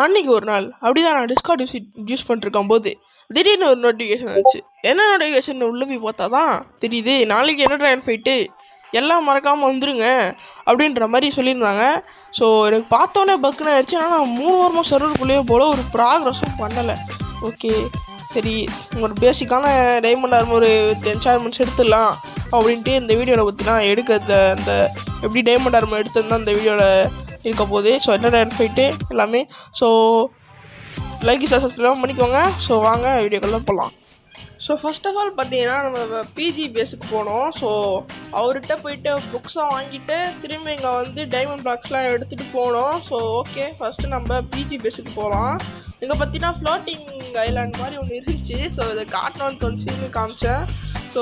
அன்னைக்கு ஒரு நாள் அப்படிதான் நான் டிஸ்கார்ட் யூஸ் பண்ணிருக்கும் போது திடீர்னு ஒரு நோட்டிஃபிகேஷன் வந்துச்சு. என்ன நோட்டிஃபிகேஷன் உள்ள போய் பார்த்தா தான் தெரியுது, நாளைக்கு என்ன ட்ரையல் ஃபைட்டு எல்லாம் மறக்காமல் வந்துருங்க அப்படின்ற மாதிரி சொல்லியிருந்தாங்க. ஸோ எனக்கு பார்த்தோன்னே பக்குன்னு ஆயிடுச்சு. ஆனால் நான் 3 வாரமாக சர்வருக்குள்ளேயே போல ஒரு ப்ராக்ரஸும் பண்ணலை. ஓகே சரி, ஒரு பேசிக்கான டைமண்ட் ஆர்மர் என்சார்மெண்ட்ஸ் எடுத்துடலாம் அப்படின்ட்டு இந்த வீடியோவில் பற்றினா எடுக்க அந்த எப்படி டைமண்ட் ஆர்மர் எடுத்துருந்தா இந்த வீடியோவில் இருக்க போகுது. ஸோ என்ன டைமண்ட் ஃபைட்டு எல்லாமே. ஸோ லைக் சப்ஸ்கிரைப் பண்ணிக்கோங்க. ஸோ வாங்க வீடியோக்கெல்லாம் போகலாம். ஸோ ஃபர்ஸ்ட் ஆஃப் ஆல் பார்த்தீங்கன்னா நம்ம பிஜி பேஸுக்கு போனோம். ஸோ அவர்கிட்ட போயிட்டு புக்ஸாக வாங்கிட்டு திரும்பி இங்கே வந்து டைமண்ட் பாக்ஸ்லாம் எடுத்துகிட்டு போனோம். ஸோ ஓகே ஃபஸ்ட்டு நம்ம பிஜி பேஸுக்கு போகலாம். இங்கே பார்த்தீங்கன்னா ஃப்ளோட்டிங் ஐலாண்ட் மாதிரி ஒன்று இருந்துச்சு. ஸோ இதை காட்டணும்னு தோணுச்சுன்னு காமிச்சேன். ஸோ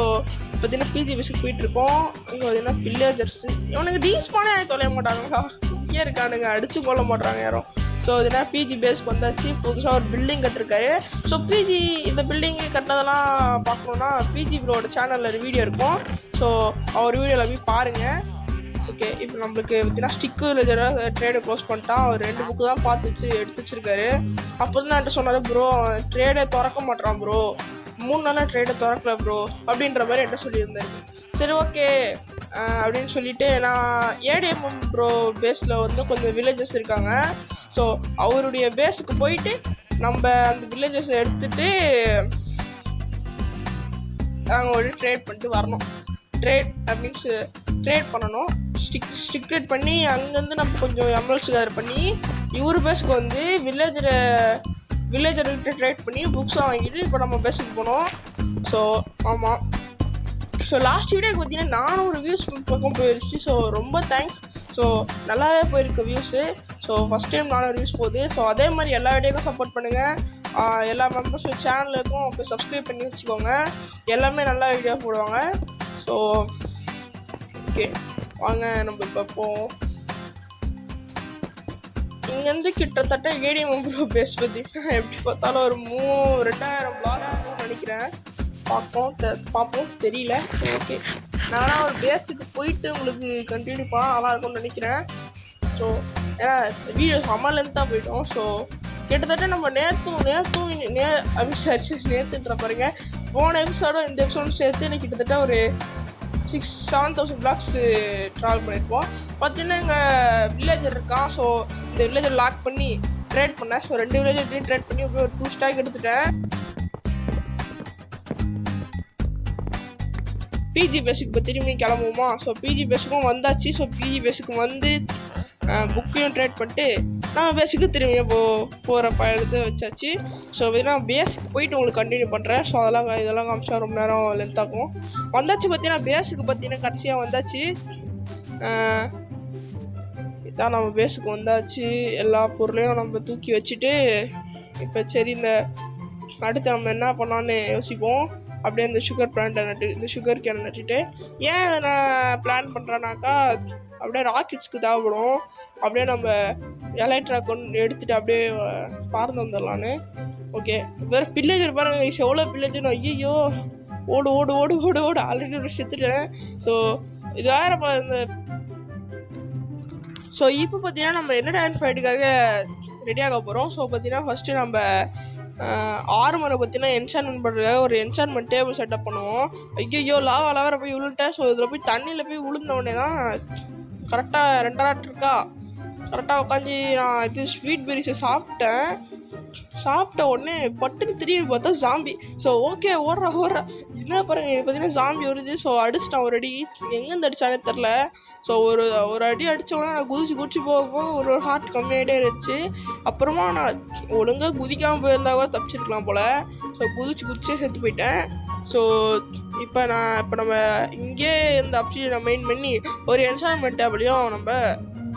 பார்த்தீங்கன்னா பிஜி பேஸுக்கு போயிட்டுருக்கோம். இங்கே பார்த்தீங்கன்னா வில்லேஜர்ஸு இவனுக்கு டீஸ்பானே தொலைய மாட்டாங்களா, இங்கே இருக்கானுங்க, அடித்து போட மாட்டாங்க யாரும். ஸோ இதுனா பிஜி பேஸ்க்கு வந்தாச்சு. புதுசாக ஒரு பில்டிங் கட்டிருக்காரு. ஸோ பிஜி இந்த பில்டிங்கு கட்டினதெல்லாம் பார்க்கணுன்னா பிஜி ப்ரோட சேனலில் ஒரு வீடியோ இருக்கும். ஸோ அவர் வீடியோவில் போய் பாருங்கள். ஓகே இப்போ நம்மளுக்கு பார்த்தீங்கன்னா ஸ்டிக்கு லெஜராக ட்ரேடை க்ளோஸ் பண்ணிட்டான். அவர் 2 புக்கு தான் பார்த்து எடுத்து வச்சுருக்காரு. அப்போ தான் என்கிட்ட சொன்னார், ப்ரோ ட்ரேடை திறக்க மாட்டான் ப்ரோ, 3 நாளாக ட்ரேடை திறக்கல ப்ரோ அப்படின்ற மாதிரி என்கிட்ட சொல்லியிருந்தாரு. சரி ஓகே அப்படின்னு சொல்லிட்டு நான் ஏடிஎம் ப்ரோ பேஸில் வந்து கொஞ்சம் வில்லேஜஸ் இருக்காங்க. ஸோ அவருடைய பேஸுக்கு போயிட்டு நம்ம அந்த வில்லேஜஸ் எடுத்துகிட்டு நாங்கள் ஒரு ட்ரேட் பண்ணிட்டு வரணும். மீன்ஸ் ட்ரேட் பண்ணணும். ஸ்டிக் ட்ரேட் பண்ணி அங்கேருந்து நம்ம கொஞ்சம் எம்எல்ஸ் கேதர் பண்ணி இவர் பேஸுக்கு வந்து வில்லேஜர்கிட்ட ட்ரேட் பண்ணி புக்ஸாக வாங்கிட்டு இப்போ நம்ம பேஸுக்கு போனோம். ஸோ ஆமாம். ஸோ லாஸ்ட் வீடியோக்கு பார்த்தீங்கன்னா 400 வியூஸ் பக்கம் போயிடுச்சு. ஸோ ரொம்ப தேங்க்ஸ். ஸோ நல்லாவே போயிருக்கு views. So first time 400 views போகுது. ஸோ அதே மாதிரி எல்லா வீடியோக்கும் சப்போர்ட் பண்ணுங்கள். எல்லா மெம்பர்ஸும் சேனலுக்கும் போய் சப்ஸ்கிரைப் பண்ணி வச்சுக்கோங்க. எல்லாமே நல்லா வீடியோ போடுவாங்க. ஸோ ஓகே வாங்க நம்ம இப்போ போவோம். இங்கேருந்து கிட்டத்தட்ட ஏடிஎம் ப்ரோ பேஸ் பார்த்தீங்கன்னா எப்படி பார்த்தாலும் ஒரு 2000 பிளாக் நினைக்கிறேன். பார்ப்போம் தெரியல. ஓகே நானும் ஒரு பேஸுக்கு போயிட்டு உங்களுக்கு கண்டினியூ பண்ணால் நல்லா இருக்கும்னு நினைக்கிறேன். ஸோ ஏன்னா வீடியோ செம்ம லென்த்தாக போயிட்டோம். ஸோ கிட்டத்தட்ட நம்ம நேற்றுன்ற பாருங்க போன எபிசோடும் இந்த எபிசோடும் சேர்த்து எனக்கு கிட்டத்தட்ட ஒரு 7,000 பிளாக்ஸ் ட்ராவல் பண்ணியிருப்போம். பார்த்தீங்கன்னா எங்கள் வில்லேஜர் இருக்கான். ஸோ இந்த வில்லேஜர் லாக் பண்ணி ட்ரேட் பண்ணேன். ஸோ 2 வில்லேஜர்டையும் ட்ரேட் பண்ணி அப்படியே ஒரு 2 ஸ்டாக் எடுத்துட்டேன். பிஜி பேஸுக்கு இப்போ திரும்பி கிளம்புவோமா. ஸோ பிஜி பேஸுக்கும் வந்தாச்சு. ஸோ பிஜி பேஸுக்கு வந்து புக்கையும் ட்ரேட் பண்ணிட்டு நான் பேஸுக்கு திரும்பி போகிற எடுத்து வச்சாச்சு. ஸோ பார்த்தீங்கன்னா பேஸுக்கு போயிட்டு உங்களுக்கு கண்டினியூ பண்ணுறேன். ஸோ இதெல்லாம் காமிச்சா ரொம்ப நேரம் லென்த் ஆகும். வந்தாச்சு பார்த்தீங்கன்னா பேஸுக்கு பார்த்தீங்கன்னா கடைசியாக வந்தாச்சு. இதான் நம்ம பேஸுக்கு வந்தாச்சு. எல்லா பொருளையும் நம்ம தூக்கி வச்சுட்டு இப்போ சரி இந்த அடுத்து நம்ம என்ன பண்ணான்னு யோசிப்போம். அப்படியே இந்த சுகர் கேனை நட்டுட்டு ஏன் அதை நான் பிளான் பண்ணுறேன்னாக்கா அப்படியே ராக்கெட்ஸ்க்கு தேவைப்படும். அப்படியே நம்ம எலக்ட்ரா கொண்டு எடுத்துகிட்டு அப்படியே பறந்து வந்துடலான்னு. ஓகே வேறு பில்லேஜர் பாருங்கள் எவ்வளோ பில்லேஜர்னு. ஐயோ ஓடு ஓடு ஓடு ஓடு ஓடு ஆல்ரெடி செத்துட்டேன். ஸோ இது வேறு இந்த ஸோ இப்போ பார்த்தீங்கன்னா நம்ம என்ன டைம் ஃபைட்டுக்காக ரெடியாக போகிறோம். ஸோ பார்த்தீங்கன்னா ஃபஸ்ட்டு நம்ம ஆர்மரை பார்த்தீங்கன்னா என்சான்மெண்ட் பண்ணுற ஒரு என்சான்மெண்ட் டேபிள் செட்டப் பண்ணுவோம். ஐயோ லாவரை போய் விழுந்துட்டேன். ஸோ இதில் போய் தண்ணியில் போய் விழுந்த உடனே தான் கரெக்டாக 2 ராட் இருக்கா கரெக்டாக உட்காந்து நான் இது ஸ்வீட் பெரிஸை சாப்பிட்ட உடனே பட்டுன்னு திரும்பி பார்த்தா ஜாம்பி. ஸோ ஓகே ஓடுறா என்ன பாருங்க பார்த்தீங்கன்னா ஜாம்பி வருது. ஸோ அடிச்சிட்டான் ஒரு அடி, எங்கேருந்து அடித்தானே தெரில. ஸோ ஒரு அடி அடித்தோடனே நான் குதிச்சு போக ஒரு ஹார்ட் கம்மியாகிட்டே இருந்துச்சு. அப்புறமா நான் ஒழுங்காக குதிக்காமல் போயிருந்தா கூட தப்பிச்சிருக்கலாம் போல். ஸோ குதிச்சே செத்து போயிட்டேன். ஸோ இப்போ நம்ம இங்கே இந்த ஆப்ஷனை நான் மெயின் பண்ணி ஒரு என்சான்மெண்ட் டேபிளையும் நம்ம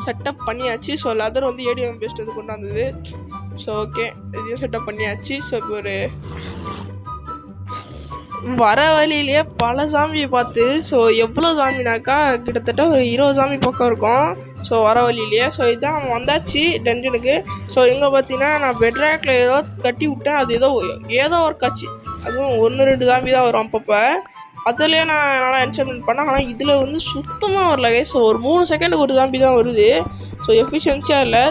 செட்டப் பண்ணியாச்சு. ஸோ லெதர் வந்து ஏடிஎம் பேஸ்ட் வந்து கொண்டாந்தது. ஸோ ஓகே இதையும் செட்டப் பண்ணியாச்சு. ஸோ இப்போ ஒரு வர வழியிலேயே பல சாமியை பார்த்து ஸோ எவ்வளோ சாமினாக்கா கிட்டத்தட்ட ஒரு 20 சாமி பக்கம் இருக்கும். ஸோ வர வழியிலேயே ஸோ இதுதான் நம்ம வந்தாச்சு டென்ஷனுக்கு. ஸோ இங்கே பார்த்தீங்கன்னா நான் பெட்ராக்கில் ஏதோ கட்டி விட்டேன். அது ஏதோ ஒரு காட்சி, அதுவும் 1-2 சாமி தான் வரும் அப்பப்போ. அதுலேயே நான் நல்லா என்ஜாய்மெண்ட் பண்ணேன். ஆனால் இதில் வந்து சுத்தமாக வரல. ஸோ ஒரு 3 செகண்டுக்கு ஒரு சாம்பி தான் வருது. ஸோ எஃபிஷியன்சியாக இல்லை.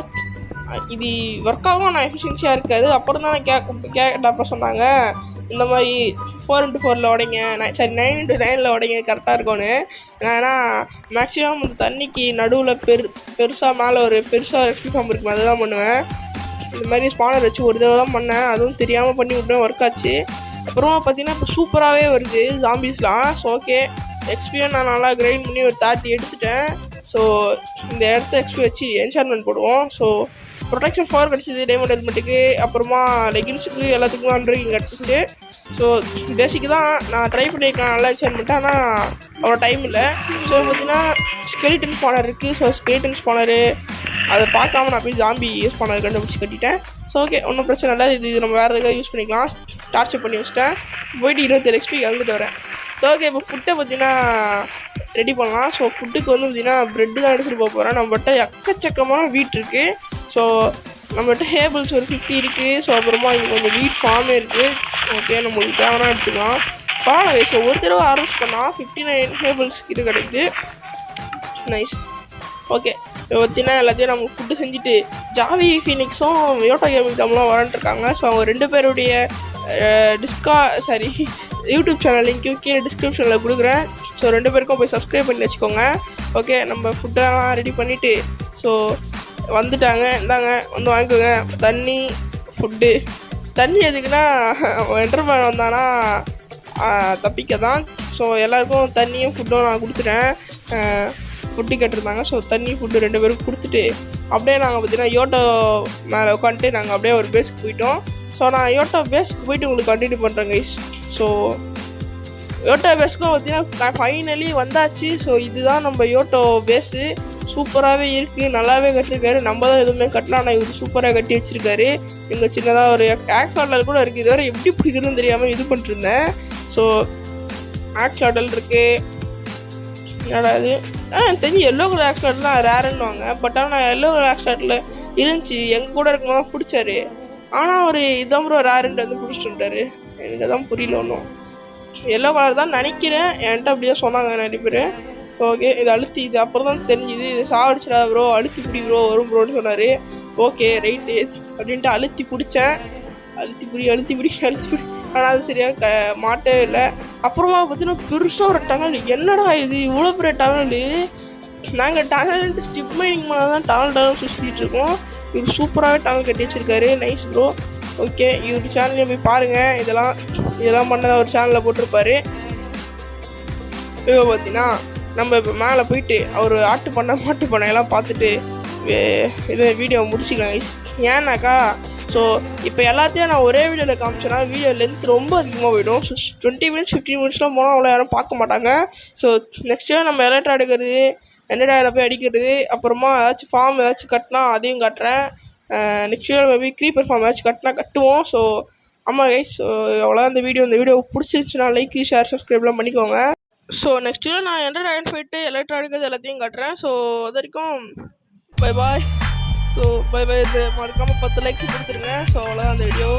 இது ஒர்க் ஆகும் ஆனால் எஃபிஷியன்சியாக இருக்காது. அப்புறம் தான் கேட்டப்போ சொன்னாங்க இந்த மாதிரி 4x4 உடைங்க, சரி 9x9 உடைங்க கரெக்டாக இருக்கும்னு. ஏன்னா மேக்ஸிமம் அந்த தண்ணிக்கு நடுவில் பெருசாக மேலே ஒரு பெருசாக ரெஸ்கியூ ஃபார்ம் இருக்கும், அதை தான் பண்ணுவேன். இந்த மாதிரி ஸ்பானர் வச்சு ஒரு தடவை தான் பண்ணேன், அதுவும் தெரியாமல் பண்ணி விட்டேன், ஒர்க் ஆச்சு. அப்புறமா பார்த்தீங்கன்னா இப்போ சூப்பராகவே வருது ஜாம்பிஸ்லாம். ஸோ ஓகே, எக்ஸ்பியும் நான் நல்லா கிரைண்ட் பண்ணி ஒரு 30 எடுத்துட்டேன். ஸோ இந்த இடத்த எக்ஸ்பி வச்சு என்சான்மெண்ட் போடுவோம். ஸோ ப்ரொடெக்ஷன் 4 கிடச்சிது டைமண்ட் ஹெல்மெட்டுக்கு, அப்புறமா லெகின்ஸுக்கு எல்லாத்துக்குமே 100 கிடச்சிச்சு. ஸோ பேசிக்கு தான் நான் ட்ரை பண்ணியிருக்கேன் நல்லா என்சான்மெண்ட், ஆனால் அவ்வளோ டைம் இல்லை. ஸோ பார்த்தீங்கன்னா ஸ்கெலிட்டன் ஸ்பானர் இருக்குது. ஸோ ஸ்கெலிட்டன் ஸ்பானரு அதை பார்க்காம நான் போய் ஜாம்பி யூஸ் பண்ணது கண்டுபிடிச்சி கட்டிட்டேன். ஸோ ஓகே, ஒன்றும் பிரச்சனை இல்லை, இது நம்ம வேறு எதுக்காக யூஸ் பண்ணிக்கலாம். டார்ச்சர் பண்ணி வச்சிட்டேன், போய்ட்டு 27 XP இறந்துட்டு வரேன். ஸோ ஓகே, இப்போ ஃபுட்டை பார்த்தீங்கன்னா ரெடி பண்ணலாம். ஸோ ஃபுட்டுக்கு வந்து பார்த்தீங்கன்னா ப்ரெட்டு தான் எடுத்துகிட்டு போக போகிறேன். நம்மகிட்ட எக்கச்சக்கமான வீட் இருக்குது. ஸோ நம்மகிட்ட ஹேபிள்ஸ் ஒரு 50 இருக்குது. ஸோ அப்புறமா இங்கே கொஞ்சம் வீட் ஃபார்மே இருக்குது. ஓகே, நம்மளுக்கு தேவைன்னா எடுத்துக்கலாம். பரவாயில்ல. ஸோ ஒரு தடவை ஆரம்பிச்சு பண்ணால் 59 ஹேபிள்ஸ் கிட்ட கிடைக்குது. நைஸ். ஓகே, பார்த்தீங்கன்னா எல்லாத்தையும் நம்ம ஃபுட்டு செஞ்சுட்டு ஜாவி ஃபீனிக்ஸும் யோட்டா கேமிங் டம்லாம் வரன்ட்ருக்காங்க. ஸோ அவங்க 2 பேருடைய யூடியூப் சேனல் லிங்க்கும் கீழே டிஸ்கிரிப்ஷனில் கொடுக்குறேன். ஸோ 2 பேருக்கும் போய் சப்ஸ்கிரைப் பண்ணி வச்சுக்கோங்க. ஓகே, நம்ம ஃபுட்டெல்லாம் ரெடி பண்ணிவிட்டு ஸோ வந்துட்டாங்க. இந்தாங்க வந்து வாங்கிக்கோங்க. தண்ணி, ஃபுட்டு. தண்ணி எதுக்குன்னா என்டர்மேன் வந்தானா தப்பிக்க தான். ஸோ எல்லாருக்கும் தண்ணியும் ஃபுட்டும் நான் கொடுத்துட்டேன். ஃபுட்டு கேட்டிருந்தாங்க. ஸோ தண்ணி ஃபுட்டு 2 பேருக்கு கொடுத்துட்டு அப்படியே நாங்கள் பார்த்தீங்கன்னா யோட்டோ மேலே உட்காந்துட்டு நாங்கள் அப்படியே ஒரு பேஸ்க்கு போயிட்டோம். ஸோ நான் யோட்டோ பேஸ்க்கு போயிட்டு உங்களுக்கு கண்டினியூ பண்ணுறேன் கைஸ். ஸோ யோட்டோ பேஸ்க்கும் பார்த்தீங்கன்னா ஃபைனலி வந்தாச்சு. ஸோ இதுதான் நம்ம யோட்டோ பேஸு. சூப்பராகவே இருக்குது, நல்லாவே கட்டிருக்காரு. நம்ம தான் எதுவுமே கட்டலாம், ஆனால் இவர் சூப்பராக கட்டி வச்சுருக்காரு. இங்கே சின்னதாக ஒரு ஆக்ஸ் கூட இருக்குது. இதுவரை எப்படி பிடிக்குதுன்னு தெரியாமல் இது பண்ணிட்டுருந்தேன். ஸோ ஆக்ஸ் ஆடல் இருக்குது. என்னடா இது தெரிஞ்சு எல்லோ கலர் ஆக்சிடென்ட்லாம் ரேருன்னுவாங்க. பட் ஆனால் எல்லோ கலர் ஆக்சிடென்ட்டில் இருந்துச்சு, எங்கள் கூட இருக்கும்போது பிடிச்சாரு. ஆனால் ஒரு இதான் ப்ரோ ரேருன்ட்டு வந்து பிடிச்சிட்டு வந்துட்டாரு. எனக்கு அதான் புரியல ஒன்றும். எல்லோ கலர் தான் நினைக்கிறேன், என்கிட்ட அப்படியே சொன்னாங்க நிறைய பேர். ஓகே, இது அழுத்தி இது அப்புறம் தான் தெரிஞ்சுது. இது சாவடிச்சிடா ப்ரோ, அழுத்தி பிடி ப்ரோ வரும் ப்ரோன்னு சொன்னார். ஓகே ரைட்டு அப்படின்ட்டு அழுத்தி பிடிச்சேன். அழுத்தி பிடி. ஆனால் அது சரியாக மாட்டவே இல்லை. அப்புறமா பார்த்தீங்கன்னா பெருசாக ஒரு டனல். என்னடா இது இவ்வளோ பெரிய டனல்? நாங்கள் டனல்ட்டு ஸ்டிப் மைனிங் மேலே தான் டனல் சுற்றிட்டு இருக்கோம். இவர் சூப்பராகவே டனல் கட்டி வச்சிருக்காரு. Nice bro. ஓகே, இவர் சேனல்லையும் போய் பாருங்கள். இதெல்லாம் பண்ணதை ஒரு சேனலில் போட்டிருப்பாரு. இப்போ பார்த்தீங்கன்னா நம்ம இப்போ மேலே போயிட்டு அவர் மாட்டு பண்ணையெல்லாம் பார்த்துட்டு இதை வீடியோ முடிச்சுக்கலாம் கைஸ். ஏன்னாக்கா ஸோ இப்போ எல்லாத்தையும் நான் ஒரே வீடியோவில் காமிச்சேன்னா வீடியோ லென்த் ரொம்ப அதிகமாக போயிடும். ஸோ 20 மினிட்ஸ் 15 மினிட்ஸ்லாம் போனால் அவ்வளோ யாரும் பார்க்க மாட்டாங்க. ஸோ நெக்ஸ்ட் இயர் நம்ம எலக்ட்ரா எடுக்கிறது, எண்டடாயில் போய் அடிக்கிறது, அப்புறமா ஏதாச்சும் ஃபார்ம் ஏதாச்சும் கட்டினா அதையும் காட்டுறேன். Next year maybe creeper farm ஏதாச்சும் கட்டினா கட்டுவோம். ஸோ ஆமாம் கைஸ், அவ்வளோதான் இந்த வீடியோ பிடிச்சிருந்துச்சுன்னா லைக், ஷேர், சப்ஸ்கிரைப்லாம் பண்ணிக்கோங்க. ஸோ நெக்ஸ்ட் இயர் நான் எண்டடாயில் போயிட்டு எலக்ட்ரா எடுக்கிறது எல்லாத்தையும் காட்டுறேன். ஸோ அது வரைக்கும் bye bye. So bye bye. இது மறக்காமல் 10 லைக்ஸ் கொடுத்துருங்க. ஸோ அவ்வளோதான் அந்த வீடியோ.